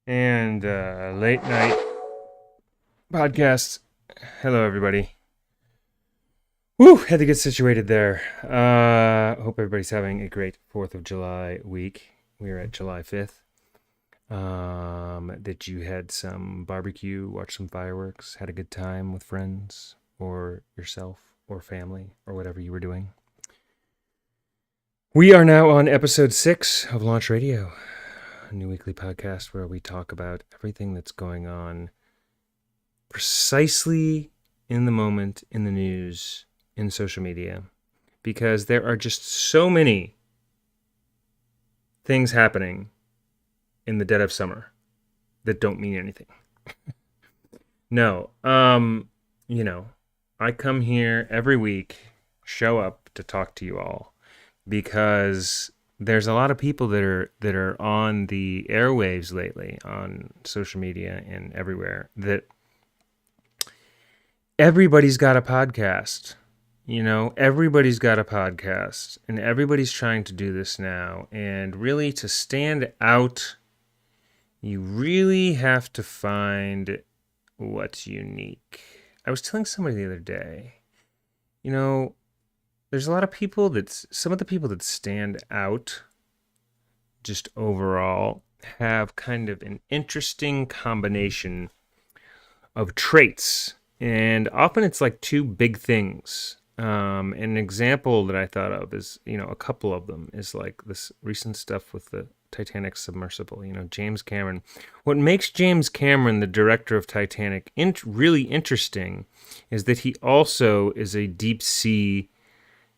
and late night podcast. Hello, everybody. Woo! Had to get situated there. Hope everybody's having a great 4th of July week. We are at July 5th. That you had some barbecue, watched some fireworks, had a good time with friends or yourself or family or whatever you were doing. We are now on episode 6 of Launch Radio, a new weekly podcast where we talk about everything that's going on precisely in the moment, in the news, in social media, because there are just so many things happening in the dead of summer that don't mean anything. No, I come here every week, show up to talk to you all because there's a lot of people that are on the airwaves lately on social media and everywhere that everybody's got a podcast. Everybody's got a podcast and everybody's trying to do this now. And really, to stand out, you really have to find what's unique. I was telling somebody the other day, there's a lot of people some of the people that stand out just overall have kind of an interesting combination of traits. And often it's like two big things. An example that I thought of is, a couple of them is like this recent stuff with the Titanic submersible, James Cameron. What makes James Cameron, the director of Titanic, really interesting is that he also is a deep sea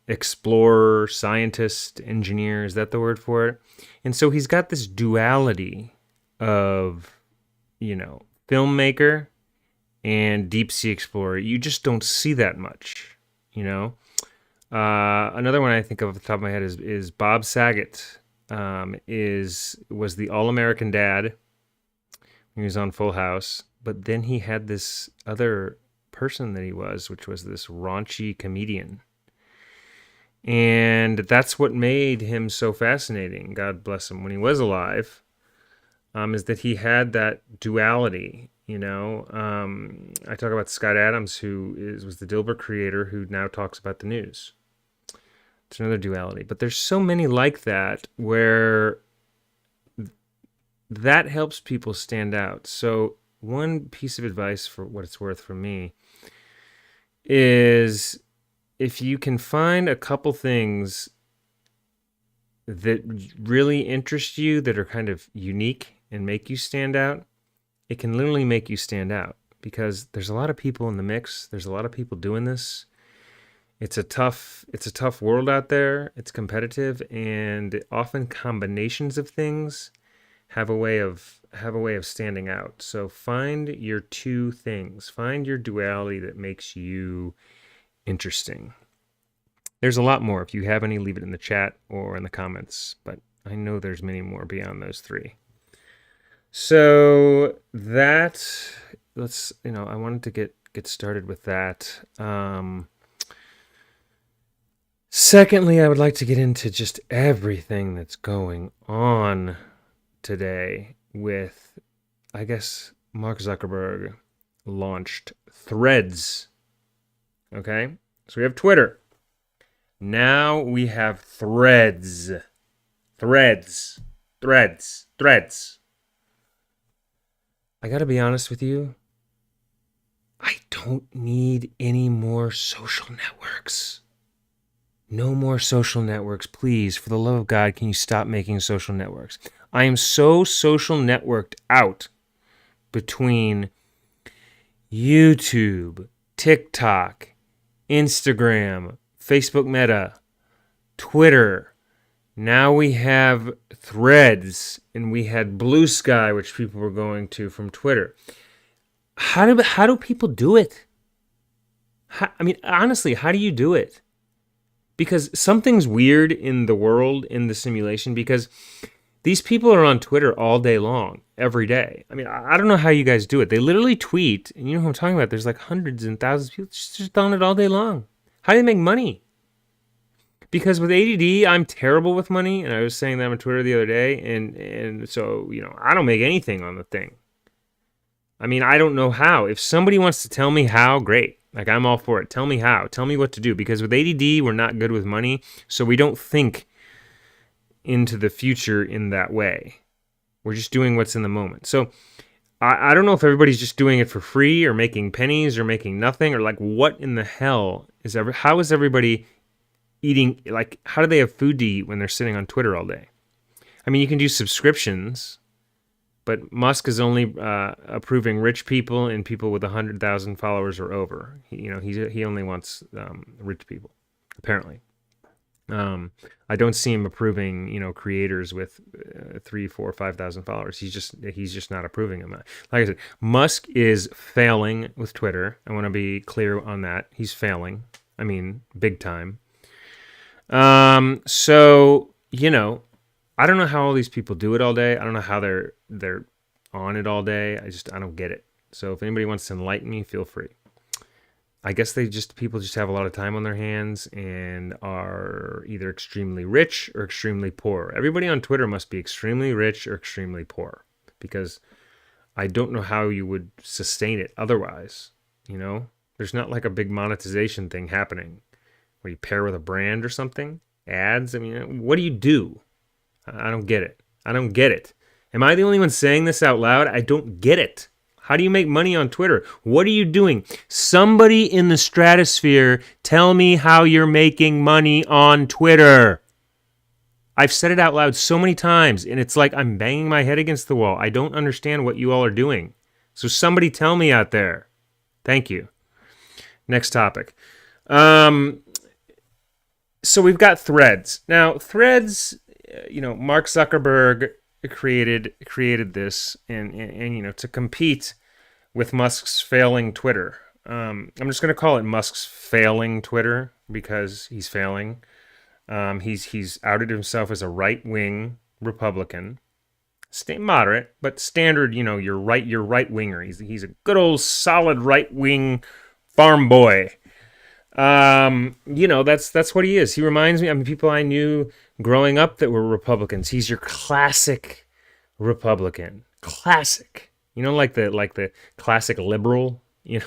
explorer, scientist, engineer. Is that the word for it? And so he's got this duality of, filmmaker and deep sea explorer. You just don't see that much, Another one I think of off the top of my head is Bob Saget. Was the All-American Dad. He was on Full House, but then he had this other person that he was, which was this raunchy comedian. And that's what made him so fascinating, God bless him, when he was alive, is that he had that duality, I talk about Scott Adams, who was the Dilbert creator, who now talks about the news. It's another duality. But there's so many like that where that helps people stand out. So one piece of advice, for what it's worth from me, is if you can find a couple things that really interest you, that are kind of unique and make you stand out, it can literally make you stand out, because there's a lot of people in the mix. There's a lot of people doing this. It's a tough world out there. It's competitive, and often combinations of things have a way of standing out. So find your two things. Find your duality that makes you interesting. There's a lot more. If you have any, leave it in the chat or in the comments, but I know there's many more beyond those three. So I wanted to get started with that. Secondly, I would like to get into just everything that's going on today with, I guess, Mark Zuckerberg launched Threads. Okay? So we have Twitter. Now we have Threads. Threads. I gotta be honest with you. I don't need any more social networks. No more social networks, please. For the love of God, can you stop making social networks? I am so social networked out between YouTube, TikTok, Instagram, Facebook Meta, Twitter. Now we have Threads, and we had Blue Sky, which people were going to from Twitter. How do people do it? Honestly, how do you do it? Because something's weird in the world, in the simulation, because these people are on Twitter all day long, every day. I don't know how you guys do it. They literally tweet, and you know who I'm talking about. There's like hundreds and thousands of people just on it all day long. How do they make money? Because with ADD, I'm terrible with money, and I was saying that on Twitter the other day, and so, I don't make anything on the thing. I mean, I don't know how. If somebody wants to tell me how, great. Like, I'm all for it. Tell me how. Tell me what to do. Because with ADD, we're not good with money, so we don't think into the future in that way. We're just doing what's in the moment. So I don't know if everybody's just doing it for free or making pennies or making nothing, or like, what in the hell how is everybody eating? Like, how do they have food to eat when they're sitting on Twitter all day? I mean, you can do subscriptions, but Musk is only approving rich people and people with 100,000 followers or over. He only wants rich people, apparently. I don't see him approving, creators with 3, 4, 5,000 followers. He's just not approving them. Like I said, Musk is failing with Twitter. I want to be clear on that. He's failing. I mean, big time. So, I don't know how all these people do it all day. I don't know how they're on it all day. I don't get it. So if anybody wants to enlighten me, feel free. I guess people just have a lot of time on their hands and are either extremely rich or extremely poor. Everybody on Twitter must be extremely rich or extremely poor, because I don't know how you would sustain it otherwise. There's not like a big monetization thing happening where you pair with a brand or something, ads. I mean, what do you do? I don't get it. I don't get it. Am I the only one saying this out loud? I don't get it. How do you make money on Twitter? What are you doing? Somebody in the stratosphere, tell me how you're making money on Twitter. I've said it out loud so many times, and it's like I'm banging my head against the wall. I don't understand what you all are doing. So somebody tell me out there. Thank you. Next topic. So we've got Threads. Now, Threads, Mark Zuckerberg created this and to compete with Musk's failing Twitter. I'm just going to call it Musk's failing Twitter because he's failing. He's outed himself as a right-wing Republican, moderate, but standard. Your right winger. He's a good old solid right-wing farm boy. That's what he is. He reminds me. I mean, people I knew growing up that were Republicans. He's your classic Republican. Classic. Like the classic liberal. Like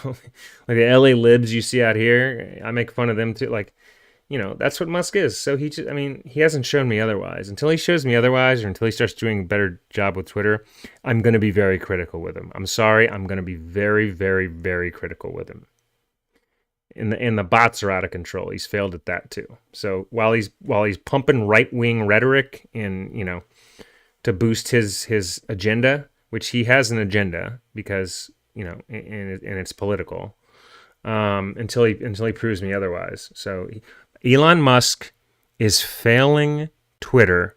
the LA libs you see out here. I make fun of them too. Like, that's what Musk is. So he hasn't shown me otherwise. Until he shows me otherwise, or until he starts doing a better job with Twitter, I'm going to be very critical with him. I'm sorry. I'm going to be very, very, very critical with him. And the bots are out of control. He's failed at that too. So while he's pumping right-wing rhetoric and to boost his agenda, which he has an agenda because and it's political, until he proves me otherwise. So Elon Musk is failing Twitter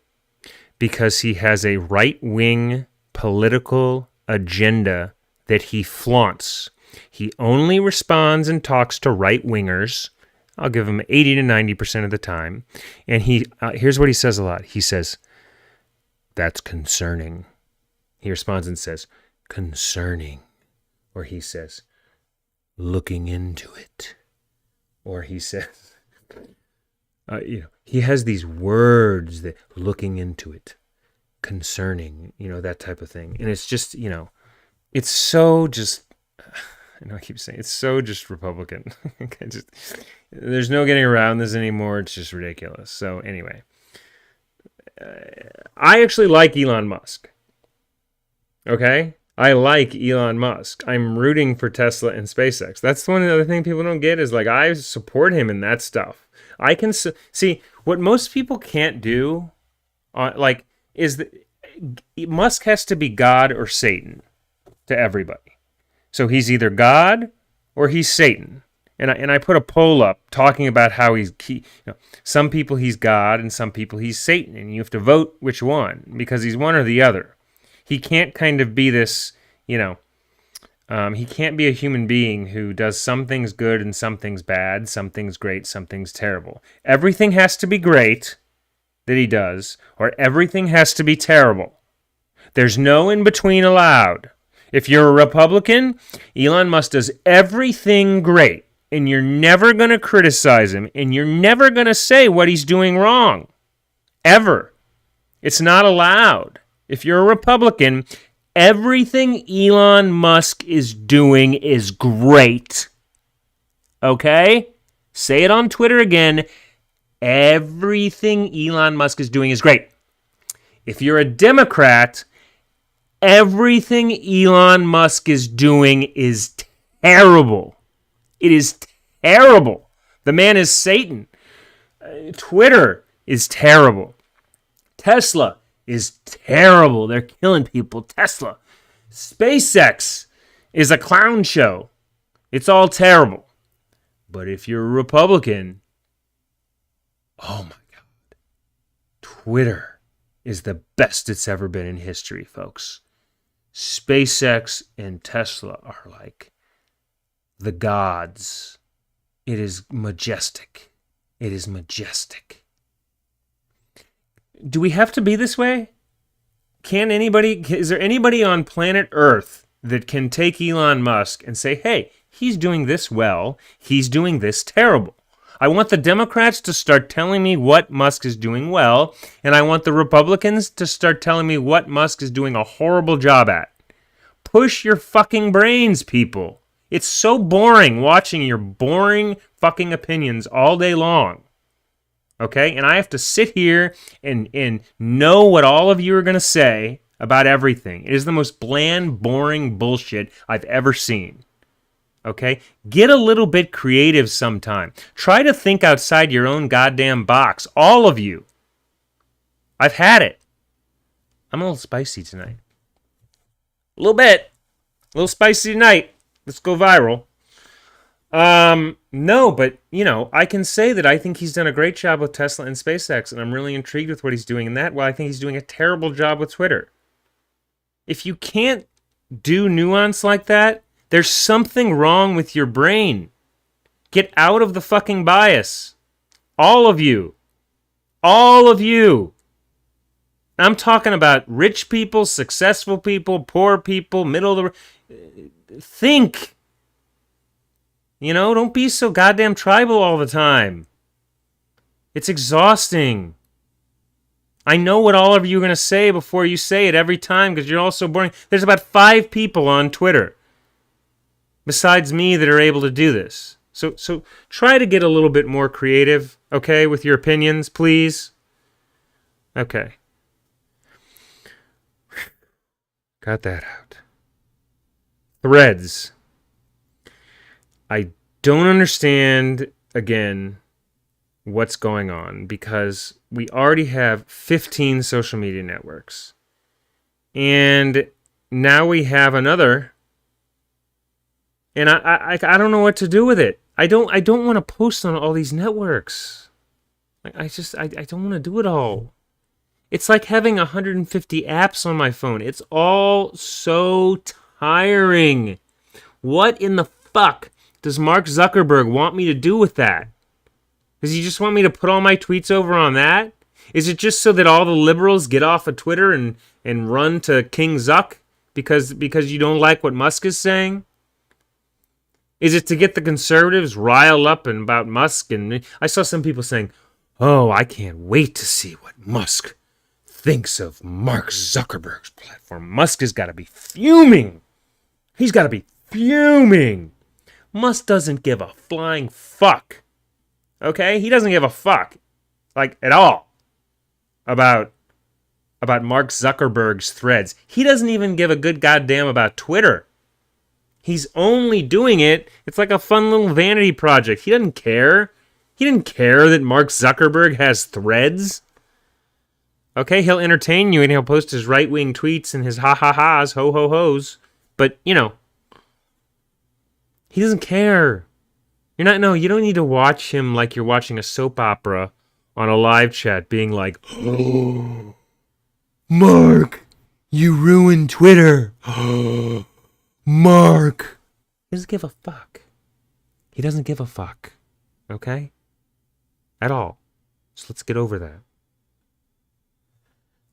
because he has a right-wing political agenda that he flaunts. He only responds and talks to right-wingers. I'll give him 80 to 90% of the time. And here's what he says a lot. He says, "That's concerning." He responds and says, "Concerning." Or he says, "Looking into it." Or he says, he has these words that "looking into it," "concerning," that type of thing. And it's just, it's so just... I know I keep saying it's so just Republican. There's no getting around this anymore. It's just ridiculous. So anyway, I actually like Elon Musk. Okay? I like Elon Musk. I'm rooting for Tesla and SpaceX. That's one of the other things people don't get is like I support him in that stuff. I can see what most people can't do is that Musk has to be God or Satan to everybody. So he's either God or he's Satan. And I put a poll up talking about how some people he's God and some people he's Satan. And you have to vote which one because he's one or the other. He can't kind of be this, he can't be a human being who does some things good and some things bad, some things great, some things terrible. Everything has to be great that he does, or everything has to be terrible. There's no in between allowed. If you're a Republican, Elon Musk does everything great. and you're never going to criticize him, and you're never going to say what he's doing wrong. Ever. It's not allowed. If you're a Republican, everything Elon Musk is doing is great. Okay? Say it on Twitter again. Everything Elon Musk is doing is great. If you're a Democrat, everything Elon Musk is doing is terrible. It is terrible. The man is Satan. Twitter is terrible. Tesla is terrible. They're killing people. Tesla. SpaceX is a clown show. It's all terrible. But if you're a Republican, oh my God, Twitter is the best it's ever been in history, folks. SpaceX and Tesla are like the gods. It is majestic. It is majestic. Do we have to be this way? Is there anybody on planet Earth that can take Elon Musk and say, hey, he's doing this well, he's doing this terrible? I want the Democrats to start telling me what Musk is doing well, and I want the Republicans to start telling me what Musk is doing a horrible job at. Push your fucking brains, people. It's so boring watching your boring fucking opinions all day long. Okay? And I have to sit here and know what all of you are going to say about everything. It is the most bland, boring bullshit I've ever seen. Okay? Get a little bit creative sometime. Try to think outside your own goddamn box. All of you. I've had it. I'm a little spicy tonight. A little bit. A little spicy tonight. Let's go viral. No, but, I can say that I think he's done a great job with Tesla and SpaceX, and I'm really intrigued with what he's doing in that. Well, I think he's doing a terrible job with Twitter. If you can't do nuance like that, there's something wrong with your brain. Get out of the fucking bias. All of you. All of you. I'm talking about rich people, successful people, poor people, middle of the... Think. Don't be so goddamn tribal all the time. It's exhausting. I know what all of you are going to say before you say it every time because you're all so boring. There's about 5 people on Twitter besides me that are able to do this. So try to get a little bit more creative, okay, with your opinions, please. Okay. Got that out. Threads. I don't understand, again, what's going on because we already have 15 social media networks. And now we have another. And I don't know what to do with it. I don't want to post on all these networks. I don't want to do it all. It's like having 150 apps on my phone. It's all so tiring. What in the fuck does Mark Zuckerberg want me to do with that? Does he just want me to put all my tweets over on that? Is it just so that all the liberals get off of Twitter and run to King Zuck because you don't like what Musk is saying? Is it to get the conservatives riled up and about Musk? And I saw some people saying, oh, I can't wait to see what Musk thinks of Mark Zuckerberg's platform. Musk has got to be fuming. He's got to be fuming. Musk doesn't give a flying fuck. Okay? He doesn't give a fuck. Like, at all. About Mark Zuckerberg's threads. He doesn't even give a good goddamn about Twitter. He's only doing it. It's like a fun little vanity project. He doesn't care. He didn't care that Mark Zuckerberg has threads. Okay, he'll entertain you and he'll post his right-wing tweets and his ha-ha-has, ho-ho-hos. But, he doesn't care. You don't need to watch him like you're watching a soap opera on a live chat being like, oh, Mark, you ruined Twitter. Mark. He doesn't give a fuck. He doesn't give a fuck. Okay? At all. So let's get over that.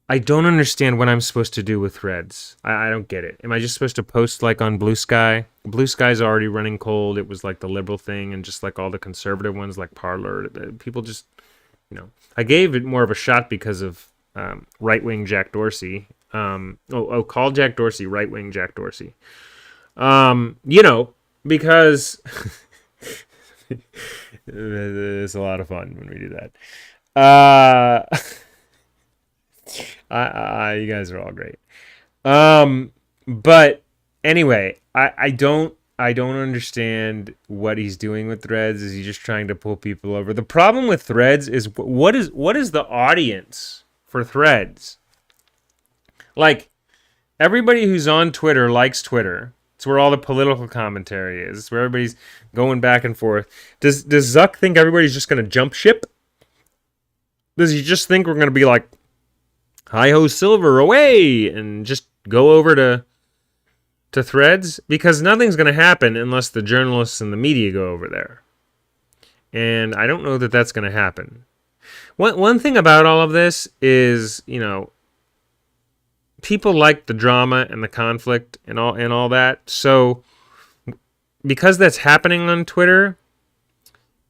I don't understand what I'm supposed to do with threads. I don't get it. Am I just supposed to post like on Blue Sky? Blue Sky's already running cold. It was like the liberal thing, and just like all the conservative ones like Parler, people just, I gave it more of a shot because of right wing Jack Dorsey. Call Jack Dorsey right wing Jack Dorsey. Because it's a lot of fun when we do that. You guys are all great. But anyway, I don't understand what he's doing with threads. Is he just trying to pull people over? The problem with threads is what is the audience for threads? Like, everybody who's on Twitter likes Twitter. It's where all the political commentary is. It's where everybody's going back and forth. Does Zuck think everybody's just going to jump ship? Does he just think we're going to be like, hi ho silver away, and just go over to threads? Because nothing's going to happen unless the journalists and the media go over there. And I don't know that that's going to happen. One thing about all of this is, people like the drama and the conflict and all that. So because that's happening on Twitter,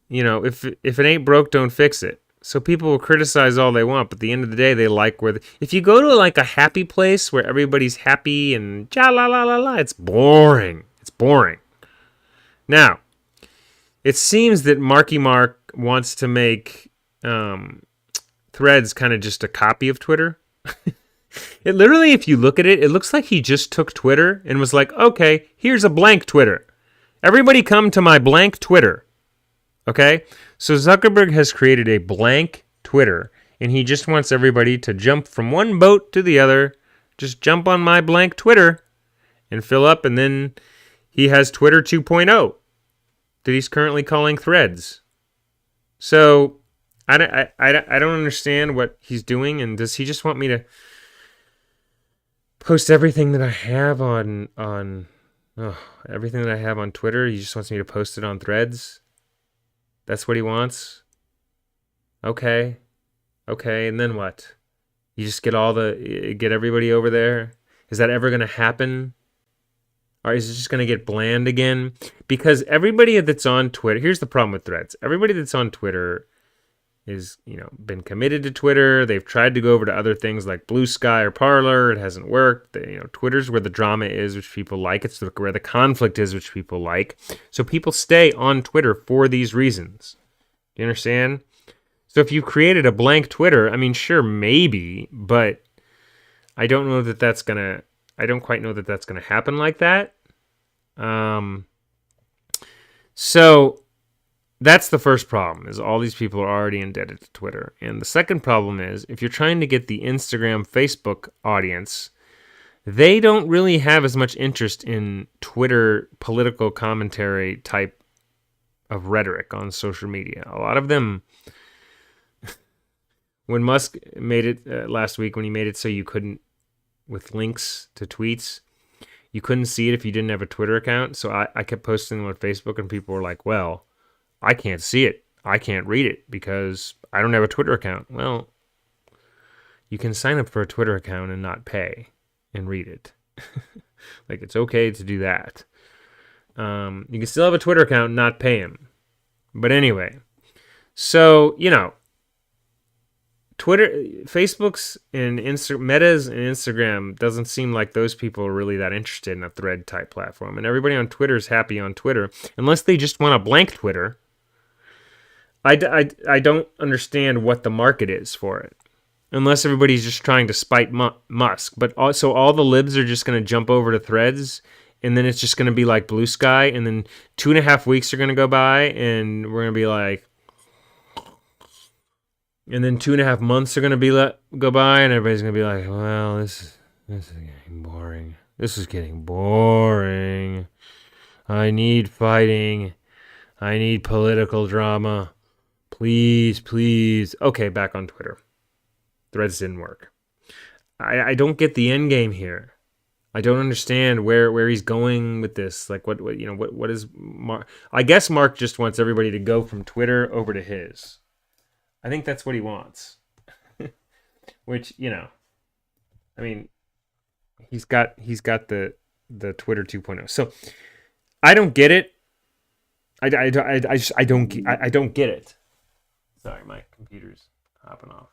if it ain't broke, don't fix it. So people will criticize all they want, but at the end of the day, they like if you go to like a happy place where everybody's happy and ja la la la la, it's boring. It's boring. Now, it seems that Marky Mark wants to make Threads kind of just a copy of Twitter. It literally, if you look at it, it looks like he just took Twitter and was like, okay, here's a blank Twitter. Everybody come to my blank Twitter. Okay? So Zuckerberg has created a blank Twitter, and he just wants everybody to jump from one boat to the other. Just jump on my blank Twitter and fill up, and then he has Twitter 2.0 that he's currently calling Threads. So I don't understand what he's doing, and does he just want me to post everything that I have on everything that I have on Twitter? He just wants me to post it on Threads. That's what he wants. Okay, and then what? You just get everybody over there? Is that ever going to happen? Or is it just going to get bland again? Because everybody that's on Twitter, here's the problem with Threads. Everybody that's on Twitter is, been committed to Twitter. They've tried to go over to other things like Blue Sky or Parler. It hasn't worked. Twitter's where the drama is, which people like. It's where the conflict is, which people like. So people stay on Twitter for these reasons. Do you understand? So if you created a blank Twitter, I mean, sure, maybe, but I don't know that that's gonna. I don't quite know that that's gonna happen like that. So that's the first problem, is all these people are already indebted to Twitter. And the second problem is, if you're trying to get the Instagram, Facebook audience, they don't really have as much interest in Twitter political commentary type of rhetoric on social media. A lot of them, when Musk made it last week, when he made it so you couldn't, with links to tweets, you couldn't see it if you didn't have a Twitter account. So I kept posting them on Facebook, and people were like, well, I can't see it. I can't read it because I don't have a Twitter account. Well, you can sign up for a Twitter account and not pay and read it. Like, it's okay to do that. You can still have a Twitter account and not pay him. But anyway, so, Twitter, Facebook's and Meta's and Instagram doesn't seem like those people are really that interested in a thread type platform. And everybody on Twitter is happy on Twitter, unless they just want a blank Twitter. I don't understand what the market is for it, unless everybody's just trying to spite Musk. But also all the libs are just going to jump over to Threads, and then it's just going to be like Blue Sky, and then 2.5 weeks are going to go by, and we're going to be like, and then 2.5 months are going to go by, and everybody's going to be like, well, this is getting boring. This is getting boring. I need fighting. I need political drama. Please. Okay, back on Twitter. Threads didn't work. I don't get the end game here. I don't understand where he's going with this. Like, what is Mark? I guess Mark just wants everybody to go from Twitter over to his. I think that's what he wants. Which, I mean, he's got the Twitter 2.0. So I don't get it. I don't get it. Sorry, my computer's hopping off.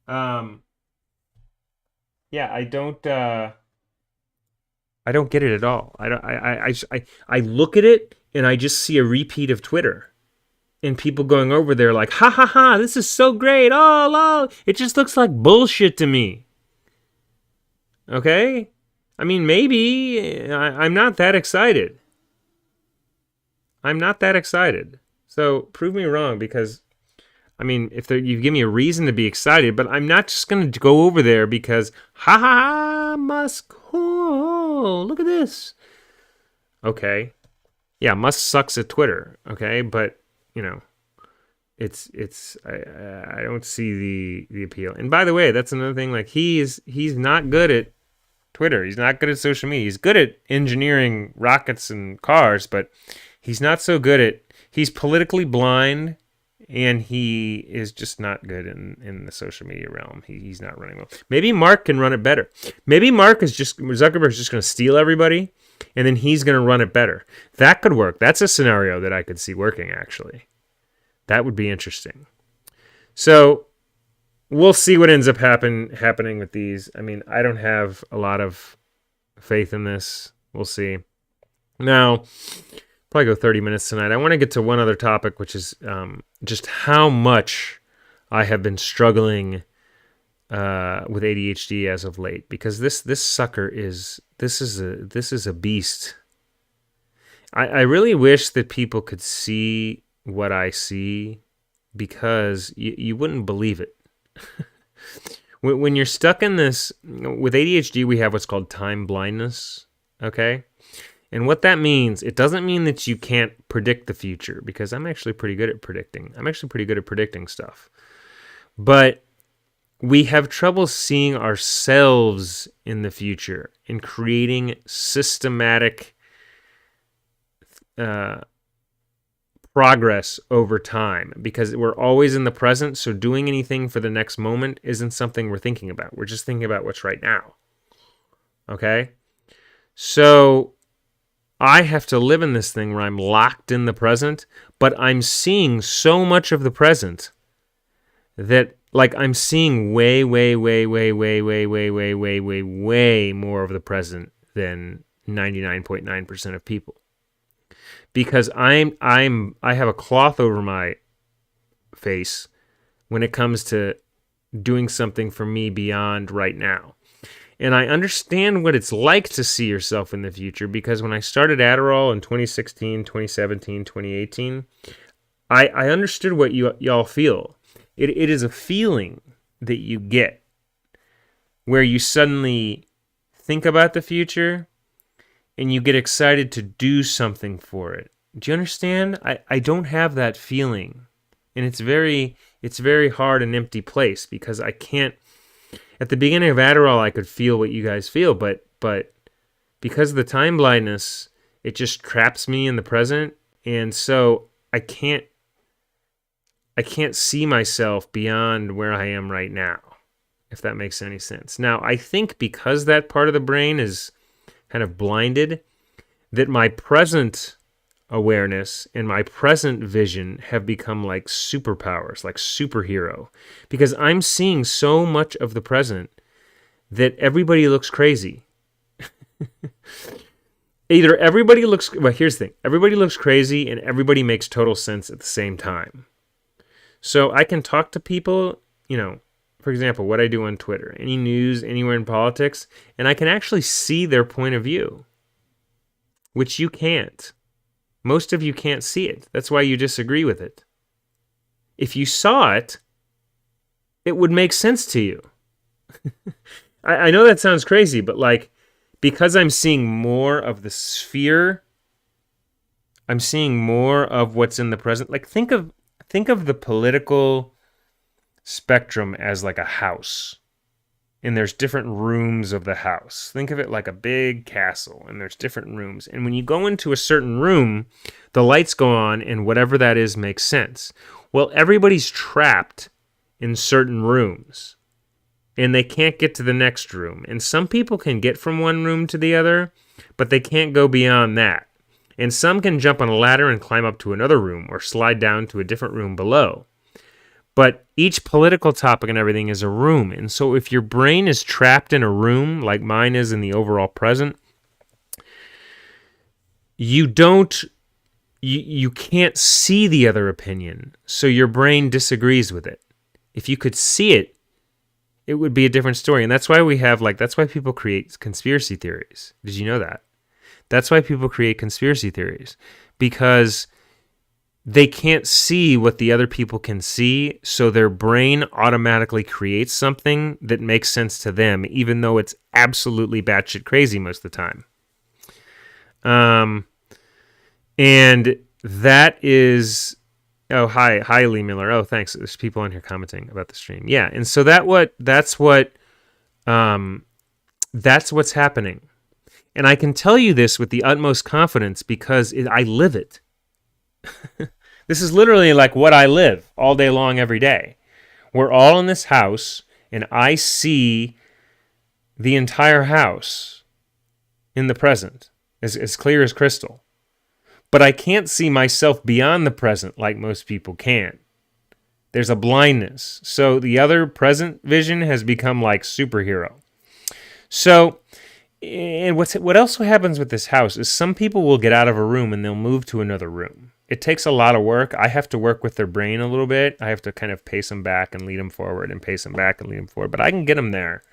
Um, yeah, I don't get it at all. I don't. I look at it and I just see a repeat of Twitter and people going over there like, ha ha ha, this is so great. Oh, it just looks like bullshit to me. Okay, I mean maybe I'm not that excited. I'm not that excited. So prove me wrong, because I mean, if you give me a reason to be excited, but I'm not just going to go over there because, ha ha ha, Musk, oh, look at this. Okay. Yeah, Musk sucks at Twitter, okay? But, you know, I don't see the appeal. And by the way, that's another thing, like he's not good at Twitter. He's not good at social media. He's good at engineering rockets and cars, but he's not so good at, he's politically blind. And he is just not good in the social media realm. He's not running well. Maybe Mark can run it better. Maybe Zuckerberg's just going to steal everybody, and then he's going to run it better. That could work. That's a scenario that I could see working, actually. That would be interesting. So we'll see what ends up happening with these. I mean, I don't have a lot of faith in this. We'll see. Now, probably go 30 minutes tonight. I want to get to one other topic, which is just how much I have been struggling with ADHD as of late, because this sucker is a beast. I really wish that people could see what I see, because you wouldn't believe it. When you're stuck in this, with ADHD, we have what's called time blindness. Okay. And what that means, it doesn't mean that you can't predict the future, because I'm actually pretty good at predicting. I'm actually pretty good at predicting stuff. But we have trouble seeing ourselves in the future and creating systematic progress over time, because we're always in the present. So doing anything for the next moment isn't something we're thinking about. We're just thinking about what's right now. Okay? So I have to live in this thing where I'm locked in the present, but I'm seeing so much of the present that, like, I'm seeing way more of the present than 99.9% of people. Because I have a cloth over my face when it comes to doing something for me beyond right now. And I understand what it's like to see yourself in the future, because when I started Adderall in 2016, 2017, 2018, I understood what y'all feel. It is a feeling that you get where you suddenly think about the future and you get excited to do something for it. Do you understand? I don't have that feeling. And it's very hard and empty place, because I can't. At the beginning of Adderall, I could feel what you guys feel, but because of the time blindness, it just traps me in the present, and so I can't see myself beyond where I am right now, if that makes any sense. Now, I think because that part of the brain is kind of blinded, that my present awareness and my present vision have become like superpowers, like superhero, because I'm seeing so much of the present that everybody looks crazy. Either everybody looks, well, here's the thing, everybody looks crazy and everybody makes total sense at the same time. So I can talk to people, for example, what I do on Twitter, any news, anywhere in politics, and I can actually see their point of view, which you can't. Most of you can't see it. That's why you disagree with it. If you saw it, it would make sense to you. I know that sounds crazy, but because I'm seeing more of the sphere, I'm seeing more of what's in the present. Like, think of the political spectrum as like a house. And there's different rooms of the house. Think of it like a big castle, and there's different rooms. And when you go into a certain room, the lights go on, and whatever that is makes sense. Well, everybody's trapped in certain rooms. and they can't get to the next room. And some people can get from one room to the other, but they can't go beyond that. And some can jump on a ladder and climb up to another room or slide down to a different room below. But each political topic and everything is a room. And so if your brain is trapped in a room, like mine is in the overall present, you can't see the other opinion. So your brain disagrees with it. If you could see it, it would be a different story. And that's why that's why people create conspiracy theories. Did you know that? That's why people create conspiracy theories, because they can't see what the other people can see, so their brain automatically creates something that makes sense to them, even though it's absolutely batshit crazy most of the time. And that is... Oh, hi, Lee Miller. Oh, thanks. There's people on here commenting about the stream. Yeah, and so that's what's happening. And I can tell you this with the utmost confidence because I live it. This is literally like what I live all day long, every day. We're all in this house, and I see the entire house in the present, as clear as crystal. But I can't see myself beyond the present like most people can. There's a blindness. So the other present vision has become like superhero. So, and what also happens with this house is some people will get out of a room and they'll move to another room. It takes a lot of work. I have to work with their brain a little bit. I have to kind of pace them back and lead them forward, and pace them back and lead them forward. But I can get them there.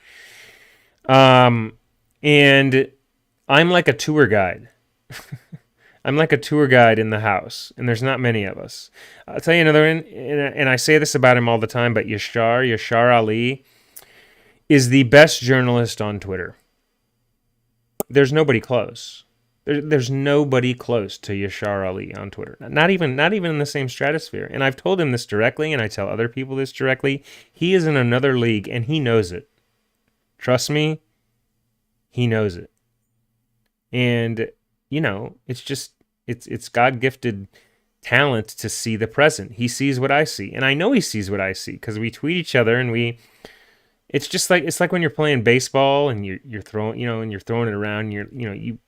And I'm like a tour guide. I'm like a tour guide in the house, and there's not many of us. I'll tell you another one, and I say this about him all the time, but Yashar Ali, is the best journalist on Twitter. There's nobody close. There's nobody close to Yashar Ali on Twitter. Not even in the same stratosphere. And I've told him this directly, and I tell other people this directly. He is in another league, and he knows it. Trust me, he knows it. And it's God-gifted talent to see the present. He sees what I see, and I know he sees what I see because we tweet each other, and it's like when you're playing baseball and you're throwing, and you're throwing it around. You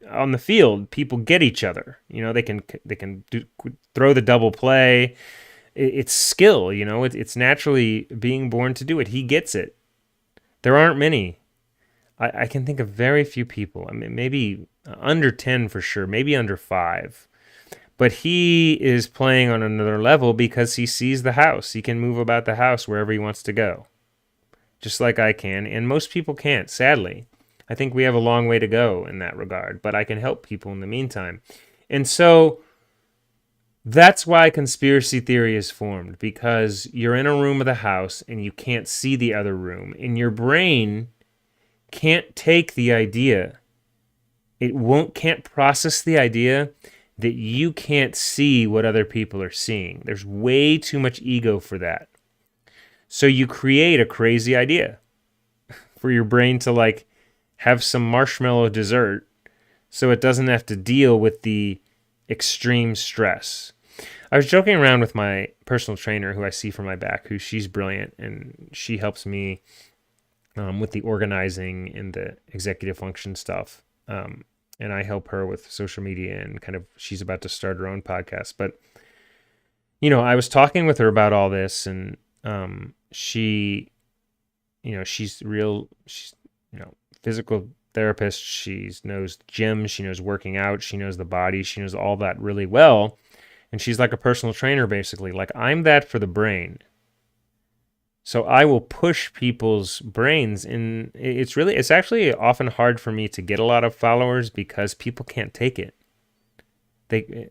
on the field, people get each other. They can throw the double play. It's skill. It's naturally being born to do it. He gets it. There aren't many. I can think of very few people. I mean, maybe under 10 for sure, maybe under 5. But he is playing on another level because he sees the house. He can move about the house wherever he wants to go, just like I can. And most people can't, sadly. I think we have a long way to go in that regard, but I can help people in the meantime. And so that's why conspiracy theory is formed, because you're in a room of the house and you can't see the other room, and your brain can't take the idea. Can't process the idea that you can't see what other people are seeing. There's way too much ego for that. So you create a crazy idea for your brain to have some marshmallow dessert so it doesn't have to deal with the extreme stress. I was joking around with my personal trainer who I see for my back, she's brilliant, and she helps me with the organizing and the executive function stuff. And I help her with social media, and she's about to start her own podcast. But, I was talking with her about all this, and she's physical therapist. She knows gym. She knows working out. She knows the body. She knows all that really well. And she's like a personal trainer, basically. Like, I'm that for the brain. So I will push people's brains, and it's actually often hard for me to get a lot of followers because people can't take it. They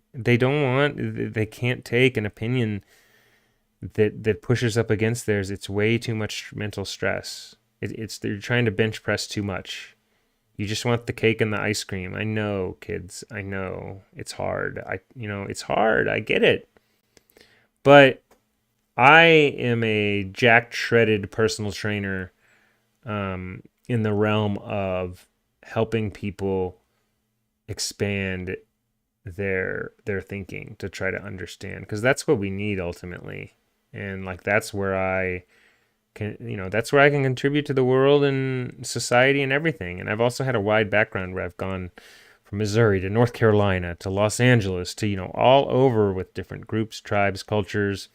can't take an opinion that pushes up against theirs. It's way too much mental stress. They're trying to bench press too much. You just want the cake and the ice cream. I know, kids. I know it's hard. It's hard. I get it. But I am a jacked, shredded personal trainer in the realm of helping people expand their thinking to try to understand, because that's what we need ultimately. And that's where I that's where I can contribute to the world and society and everything. And I've also had a wide background where I've gone from Missouri to North Carolina to Los Angeles to, all over with different groups, tribes, cultures.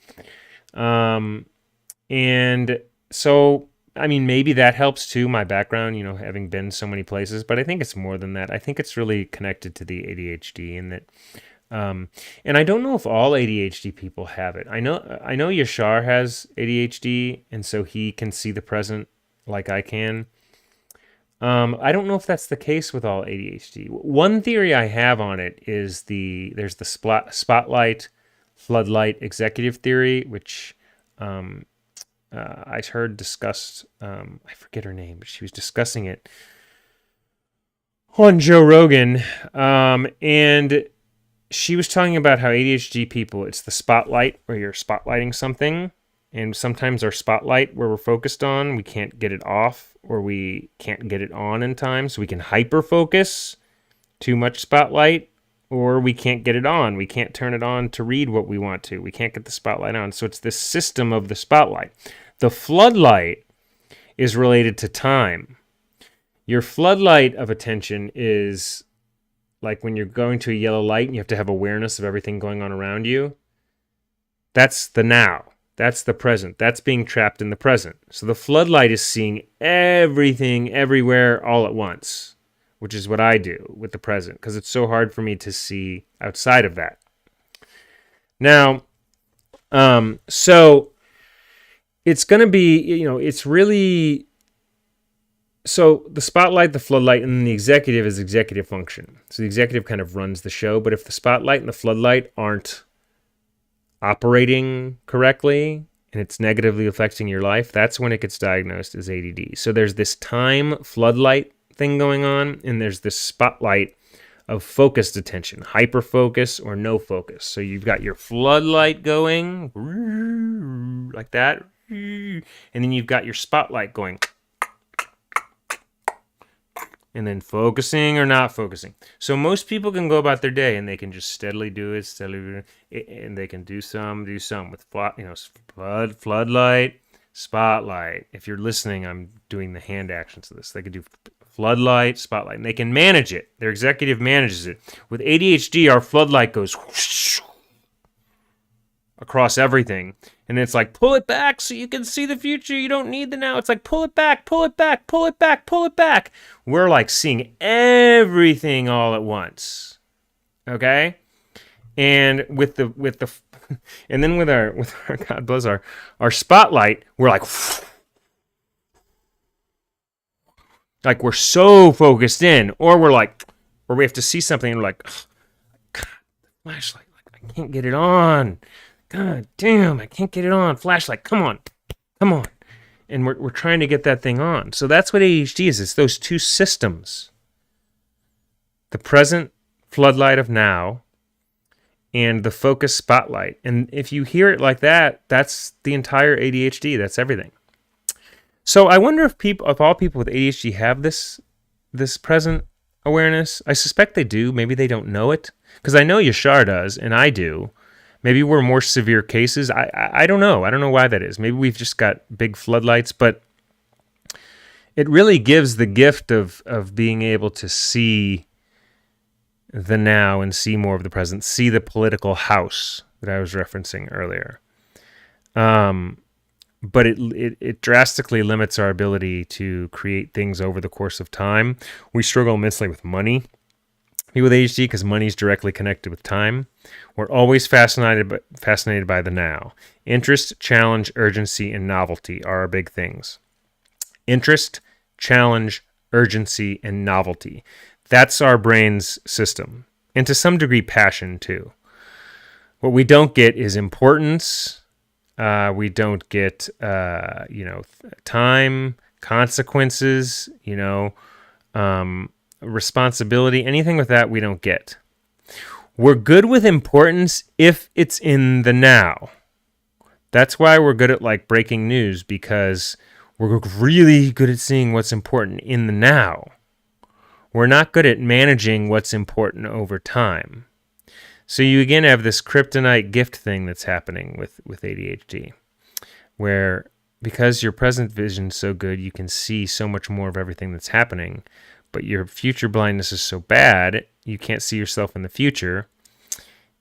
And so, I mean, maybe that helps too, my background, having been so many places, but I think it's more than that. I think it's really connected to the ADHD, and that, and I don't know if all ADHD people have it. I know Yashar has ADHD, and so he can see the present like I can. I don't know if that's the case with all ADHD. One theory I have on it is there's the spotlight, floodlight executive theory, which I heard discussed. I forget her name, but she was discussing it on Joe Rogan, and she was talking about how ADHD people, it's the spotlight where you're spotlighting something, and sometimes our spotlight where we're focused on, we can't get it off or we can't get it on in time, so we can hyper focus, too much spotlight, or we can't get it on. We can't turn it on to read what we want to. We can't get the spotlight on. So it's this system of the spotlight. The floodlight is related to time. Your floodlight of attention is like when you're going to a yellow light and you have to have awareness of everything going on around you. That's the now. That's the present. That's being trapped in the present. So the floodlight is seeing everything, everywhere, all at once, which is what I do with the present, because it's so hard for me to see outside of that. Now, so it's going to be, it's really, so the spotlight, the floodlight, and then the executive is executive function. So the executive kind of runs the show, but if the spotlight and the floodlight aren't operating correctly and it's negatively affecting your life, that's when it gets diagnosed as ADD. So there's this time floodlight thing going on, and there's this spotlight of focused attention, hyper focus or no focus. So you've got your floodlight going like that, and then you've got your spotlight going, and then focusing or not focusing. So most people can go about their day and they can just steadily do it, and they can do some with floodlight, spotlight. If you're listening, I'm doing the hand actions of this. They can do floodlight, spotlight, and they can manage it. Their executive manages it. With ADHD, our floodlight goes whoosh, across everything. And it's like, pull it back so you can see the future. You don't need the now. It's like, pull it back, pull it back, pull it back, pull it back. We're like seeing everything all at once. Okay? And with the and then with our God bless our spotlight, we're like we're so focused in, or we have to see something and we're like, God, flashlight, I can't get it on. God damn, I can't get it on. Flashlight, come on. And we're trying to get that thing on. So that's what ADHD is. It's those two systems. The present floodlight of now and the focus spotlight. And if you hear it like that, that's the entire ADHD. That's everything. So I wonder if all people with ADHD have this present awareness. I suspect they do. Maybe they don't know it. Because I know Yashar does, and I do. Maybe we're more severe cases. I don't know. I don't know why that is. Maybe we've just got big floodlights, but it really gives the gift of being able to see the now and see more of the present, see the political house that I was referencing earlier. But it drastically limits our ability to create things over the course of time. We struggle immensely with money. People with ADHD, because money is directly connected with time. We're always fascinated by the now. Interest, challenge, urgency, and novelty are our big things. Interest, challenge, urgency, and novelty. That's our brain's system. And to some degree, passion, too. What we don't get is importance. We don't get, time, consequences, responsibility, anything with that we don't get. We're good with importance if it's in the now. That's why we're good at breaking news, because we're really good at seeing what's important in the now. We're not good at managing what's important over time. So you again have this kryptonite gift thing that's happening with ADHD, where because your present vision's so good, you can see so much more of everything that's happening. But your future blindness is so bad, you can't see yourself in the future,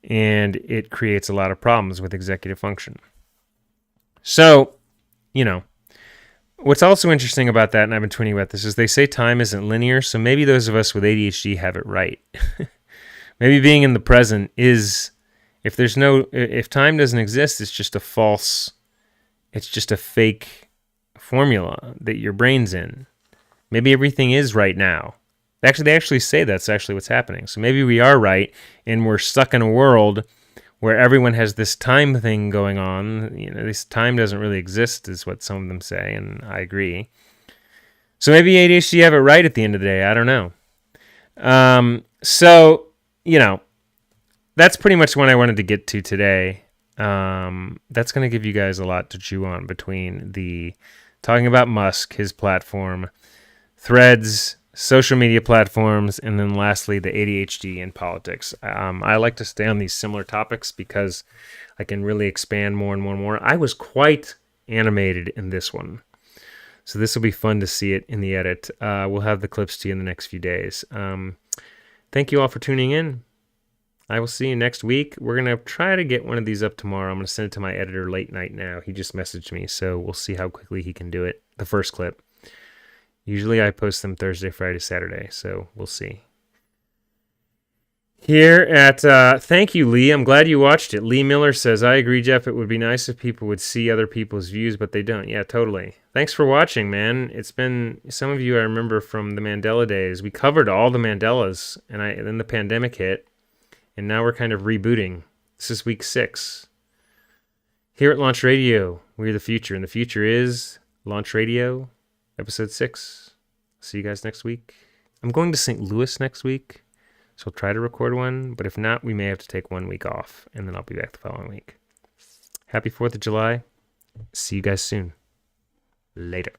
and it creates a lot of problems with executive function. So, what's also interesting about that, and I've been tweeting about this, is they say time isn't linear, so maybe those of us with ADHD have it right. Maybe being in the present is, if time doesn't exist, it's just a fake formula that your brain's in. Maybe everything is right now. Actually, they actually say that's actually what's happening. So maybe we are right, and we're stuck in a world where everyone has this time thing going on. This time doesn't really exist, is what some of them say, and I agree. So maybe ADHD have it right at the end of the day. I don't know. So, that's pretty much what I wanted to get to today. That's going to give you guys a lot to chew on between the talking about Musk, his platform, Threads, social media platforms, and then lastly, the ADHD and politics. I like to stay on these similar topics because I can really expand more and more and more. I was quite animated in this one. So this will be fun to see it in the edit. We'll have the clips to you in the next few days. Thank you all for tuning in. I will see you next week. We're going to try to get one of these up tomorrow. I'm going to send it to my editor late night now. He just messaged me, so we'll see how quickly he can do it. The first clip. Usually I post them Thursday, Friday, Saturday, so we'll see. Here at, thank you, Lee. I'm glad you watched it. Lee Miller says, I agree, Jeff. It would be nice if people would see other people's views, but they don't. Yeah, totally. Thanks for watching, man. It's been, some of you I remember from the Mandela days. We covered all the Mandelas, and then the pandemic hit, and now we're kind of rebooting. This is week 6. Here at Launch Radio, we're the future, and the future is Launch Radio, episode 6. See you guys next week. I'm going to St. Louis next week, so I'll try to record one, but if not, we may have to take 1 week off, and then I'll be back the following week. Happy 4th of July. See you guys soon. Later.